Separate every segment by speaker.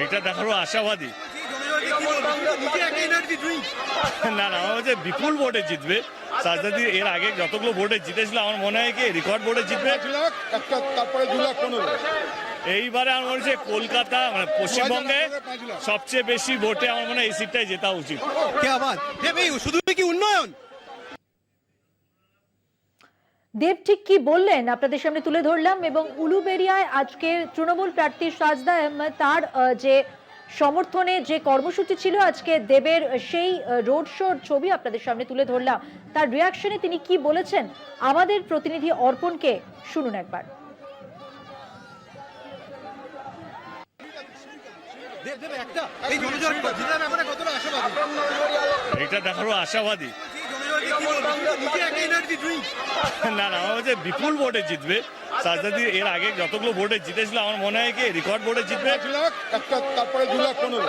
Speaker 1: এটা দেখারও আশাবাদী না না, আমার হচ্ছে বিপুল ভোটে জিতবে। সাজদাদি এর আগে যতগুলো ভোটে জিতেছিল আমার মনে হয় কি রেকর্ড ভোটে জিতবে।
Speaker 2: তারপরে 2,15,000।
Speaker 1: এইবারে আমার মনে হচ্ছে কলকাতা মানে পশ্চিমবঙ্গে সবচেয়ে বেশি ভোটে আমার মনে হয় এই সিটটাই জেতা উচিত।
Speaker 3: শুধু কি উন্নয়ন?
Speaker 4: দেব ঠিক কি বললেন আপনাদের সামনে তুলে ধরলাম। এবং উলুবেড়িয়ায় আজকে তৃণমূল প্রার্থী সাজদা আহমেদ তার যে সমর্থনে যে কর্মসূচি ছিল আজকে দেবের সেই রোড শোর ছবি আপনাদের সামনে তুলে ধরলাম। তার রিয়াকশনে তিনি কি বলেছেন আমাদের প্রতিনিধি অর্পণকে শুনুন একবার।
Speaker 1: এটা দেখারও আশাবাদী না না, আমার হচ্ছে বিপুল ভোটে জিতবে। সাজদাদি এর আগে যতগুলো ভোটে জিতেছিল আমার মনে হয় কি রেকর্ড ভোটে জিতবে।
Speaker 2: তারপরে 2,15,000।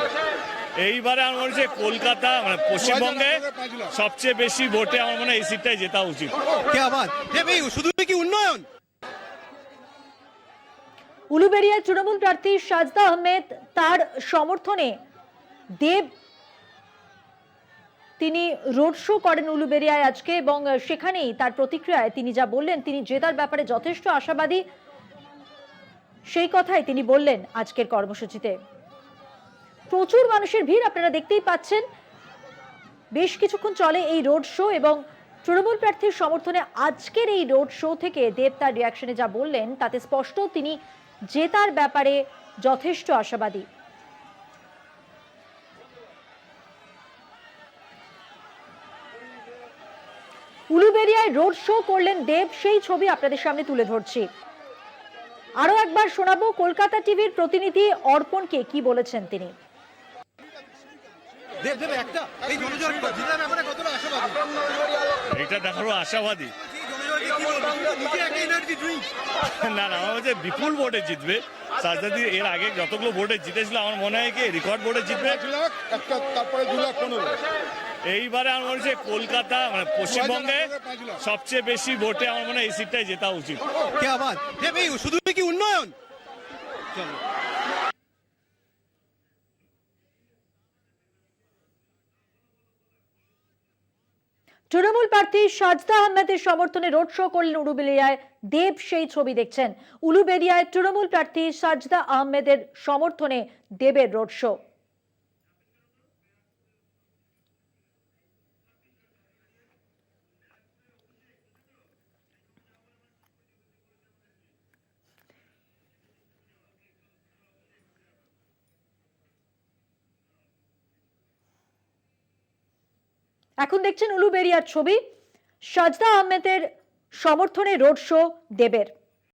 Speaker 1: এইবারে আমার মনে হচ্ছে কলকাতা মানে পশ্চিমবঙ্গে সবচেয়ে বেশি ভোটে আমার মনে হয় এই সিটটাই জেতা উচিত।
Speaker 3: শুধু কি উন্নয়ন?
Speaker 4: উলুবেড়িয়ায় তৃণমূল প্রার্থী সাজদা আহমেদ তার সমর্থনে দেব তিনি রোড শো করেন উলুবেড়িয়ায় আজকে এবং সেখানেই তার প্রতিক্রিয়ায় তিনি যা বললেন তিনি জেতার ব্যাপারে যথেষ্ট আশাবাদী সেই কথাই তিনি বললেন আজকের কর্মসূচিতে। প্রচুর মানুষের ভিড় আপনারা দেখতেই পাচ্ছেন। বেশ কিছুক্ষণ চলে এই রোড শো এবং তৃণমূল প্রার্থীর সমর্থনে আজকের এই রোড শো থেকে দেব তার রিয়াকশনে যা বললেন তাতে স্পষ্ট তিনি জেতার ব্যাপারে যথেষ্ট আশাবাদী। উলুবেড়িয়ায় রোড শো করলেন দেব, সেই ছবি আপনাদের সামনে তুলে ধরছি। আরো একবার শোনাবো কলকাতা টিভির প্রতিনিধি অর্পণকে কি বলেছেন তিনি।
Speaker 1: এটা দেখারও আশাবাদী না না, আমার হচ্ছে বিপুল ভোটে জিতবে। সাজদাদি এর আগে যতগুলো ভোটে জিতেছিল আমার মনে হয় কি রেকর্ড ভোটে জিতবে।
Speaker 2: তারপরে 2,15,000।
Speaker 1: এইবারে আমার মনে হচ্ছে কলকাতা মানে পশ্চিমবঙ্গে সবচেয়ে বেশি ভোটে আমার মনে হয় এই সিটটাই জেতা উচিত।
Speaker 3: শুধু কি উন্নয়ন?
Speaker 4: তৃণমূল প্রার্থী সাজদা আহমেদের সমর্থনে রোড শো করলেন উলুবেড়িয়ায় দেব, সেই ছবি দেখছেন। উলুবেড়িয়ায় তৃণমূল প্রার্থী সাজদা আহমেদের সমর্থনে দেবের রোড শো। এখন দেখছেন উলুবেড়িয়ার ছবি, সাজদা আহমেদের সমর্থনে রোড শো দেবের।